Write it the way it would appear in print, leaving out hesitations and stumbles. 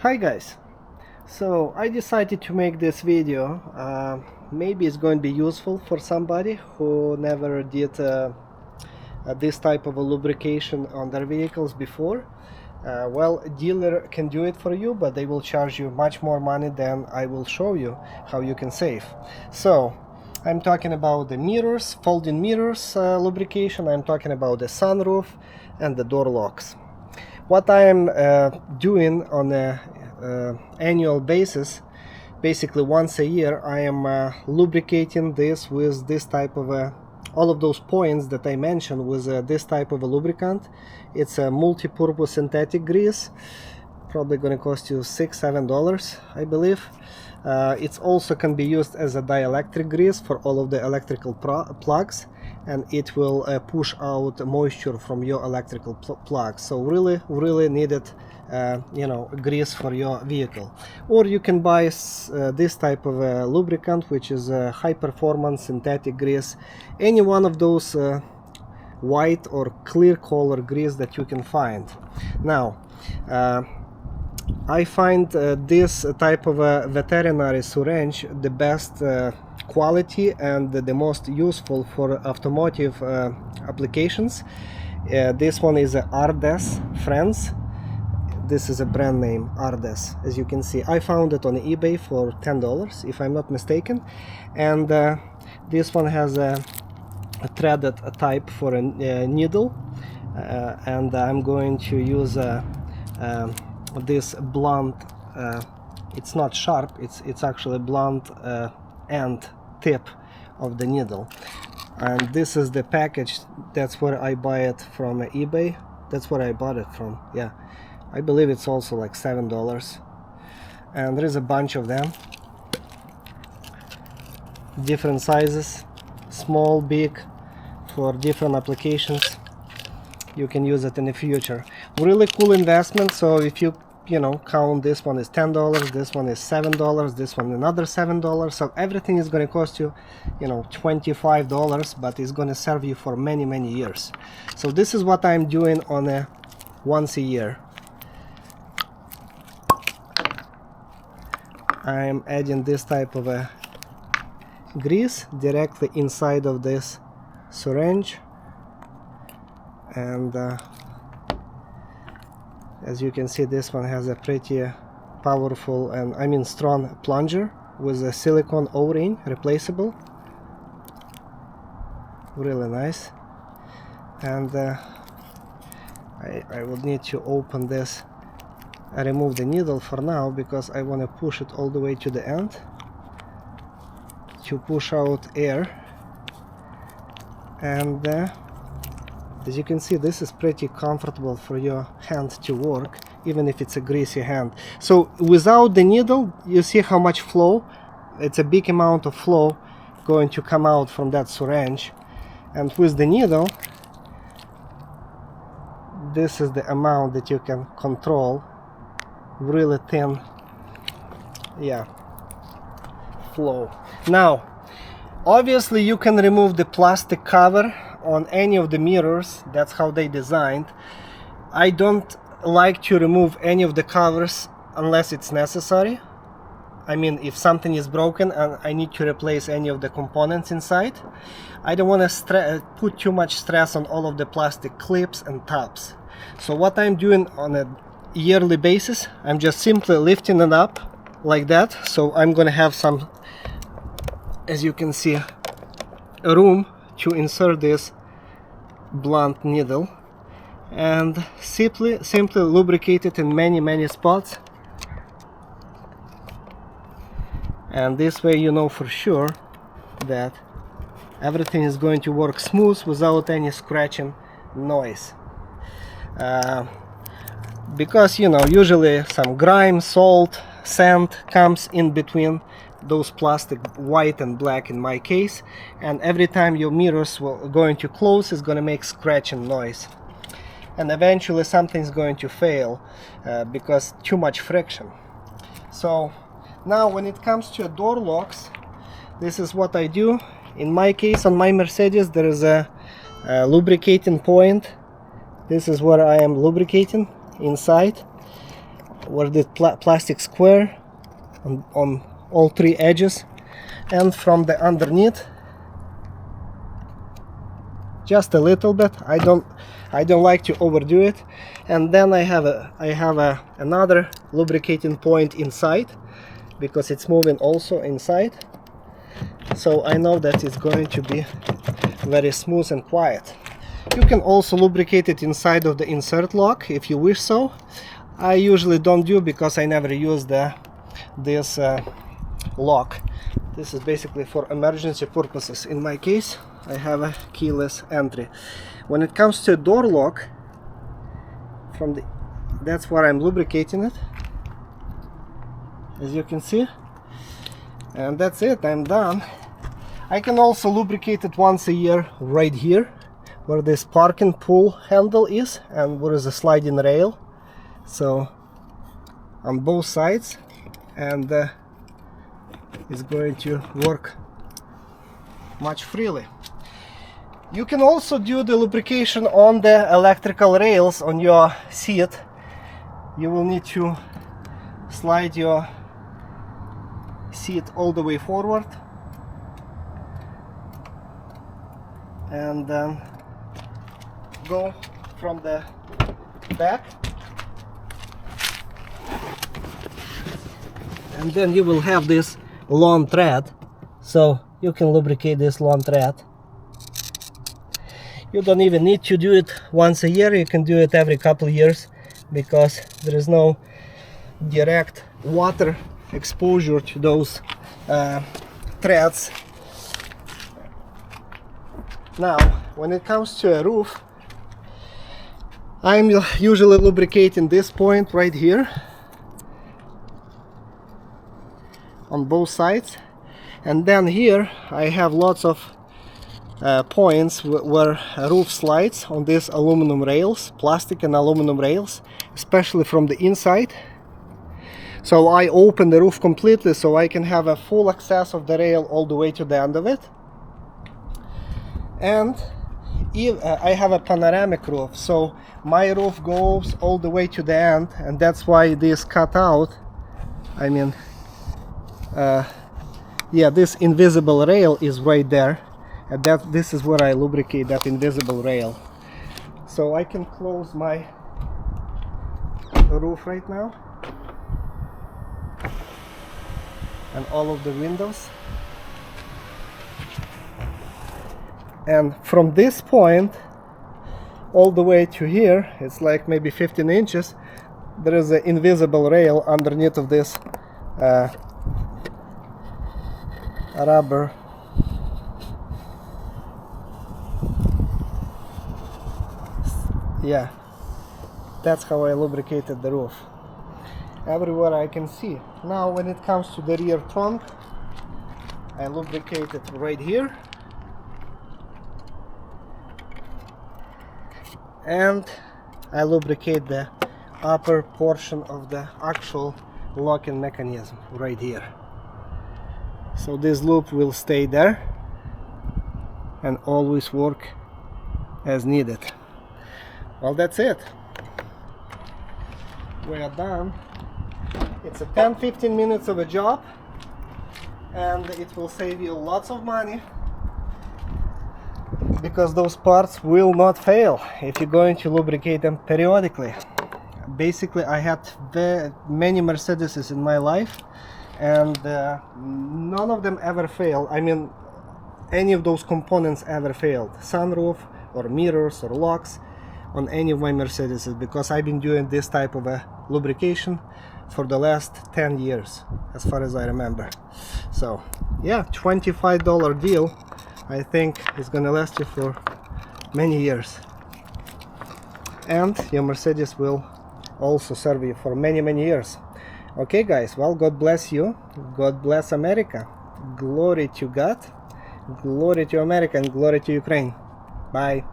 Hi guys, so I decided to make this video. Maybe it's going to be useful for somebody who never did this type of a lubrication on their vehicles before. Well, a dealer can do it for you, but they will charge you much more money than I will show you how you can save. So I'm talking about the mirrors, folding mirrors lubrication. I'm talking about the sunroof and the door locks. What I am doing on a annual basis, basically once a year, I am lubricating this with this type of all of those points that I mentioned with this type of a lubricant. It's a multi-purpose synthetic grease, probably going to cost you $6-7, I believe. It also can be used as a dielectric grease for all of the electrical plugs, and it will push out moisture from your electrical plugs. So really needed grease for your vehicle. Or you can buy this type of lubricant, which is a high performance synthetic grease. Any one of those white or clear color grease that you can find. Now I find this type of a veterinary syringe the best quality and the most useful for automotive applications. This one is a Ardes France. This is a brand name, Ardes. As you can see, I found it on eBay for $10 if I'm not mistaken, and this one has a threaded type for a needle, and I'm going to use this blunt, it's not sharp, it's actually blunt end tip of the needle. And this is the package. That's where I buy it from eBay. That's where I bought it from. Yeah, I believe it's also like $7, and there is a bunch of them, different sizes, small, big, for different applications. You can use it in the future. Really cool investment. So if you count, this one is $10, this one is $7, this one another $7, so everything is going to cost you $25, but it's going to serve you for many years. So this is what I'm doing on a once a year. I'm adding this type of a grease directly inside of this syringe, and as you can see, this one has a pretty powerful and strong plunger with a silicone O-ring, replaceable. Really nice. And I would need to open this. I remove the needle for now because I want to push it all the way to the end to push out air. And as you can see, this is pretty comfortable for your hand to work, even if it's a greasy hand. So without the needle, you see how much flow? It's a big amount of flow going to come out from that syringe. And with the needle, this is the amount that you can control. Really thin, yeah, flow. Now obviously you can remove the plastic cover on any of the mirrors. That's how they designed. I don't like to remove any of the covers unless it's necessary. I mean, if something is broken and I need to replace any of the components inside, I don't want to put too much stress on all of the plastic clips and tabs. So what I'm doing on a yearly basis, I'm just simply lifting it up like that. So I'm gonna have some, as you can see, room to insert this blunt needle, and simply lubricate it in many spots. And this way you know for sure that everything is going to work smooth without any scratching noise. Because usually some grime, salt, sand comes in between those plastic, white and black in my case, and every time your mirrors are going to close, it's going to make scratching noise, and eventually something's going to fail because too much friction. So now when it comes to door locks, this is what I do. In my case, on my Mercedes, there is a lubricating point. This is where I am lubricating inside, where the plastic square on all three edges, and from the underneath just a little bit. I don't like to overdo it. And then I have another lubricating point inside, because it's moving also inside, so I know that it's going to be very smooth and quiet. You can also lubricate it inside of the insert lock if you wish so. I usually don't do, because I never use this lock. This is basically for emergency purposes. In my case, I have a keyless entry. When it comes to a door lock, that's where I'm lubricating it, as you can see. And that's it, I'm done. I can also lubricate it once a year right here, where this park and pull handle is, and where is a sliding rail. So on both sides, and it's going to work much freely. You can also do the lubrication on the electrical rails on your seat. You will need to slide your seat all the way forward, and then go from the back, and then you will have this long thread, so you can lubricate this long thread. You don't even need to do it once a year, you can do it every couple of years, because there is no direct water exposure to those threads. Now, when it comes to a roof, I'm usually lubricating this point right here on both sides, and then here I have lots of points where a roof slides on these aluminum rails, plastic and aluminum rails, especially from the inside. So I open the roof completely, so I can have a full access of the rail all the way to the end of it. And I have a panoramic roof, so my roof goes all the way to the end, and that's why this cut out, I mean, yeah, this invisible rail is right there, and this is where I lubricate that invisible rail. So I can close my roof right now, and all of the windows. And from this point all the way to here, it's like maybe 15 inches, there is an invisible rail underneath of this rubber. Yeah, that's how I lubricated the roof. Everywhere I can see. Now when it comes to the rear trunk, I lubricate it right here, and I lubricate the upper portion of the actual locking mechanism right here. So this loop will stay there and always work as needed. Well, that's it. We are done. It's a 10-15 minutes of a job, and it will save you lots of money, because those parts will not fail if you're going to lubricate them periodically. Basically, I had many Mercedeses in my life, and none of them ever failed. I mean, any of those components ever failed. Sunroof or mirrors or locks on any of my Mercedeses, because I've been doing this type of a lubrication for the last 10 years, as far as I remember. So yeah, $25 deal. I think it's gonna last you for many years, and your Mercedes will also serve you for many years. Okay guys, well, God bless you, God bless America, glory to God, glory to America, and glory to Ukraine. Bye.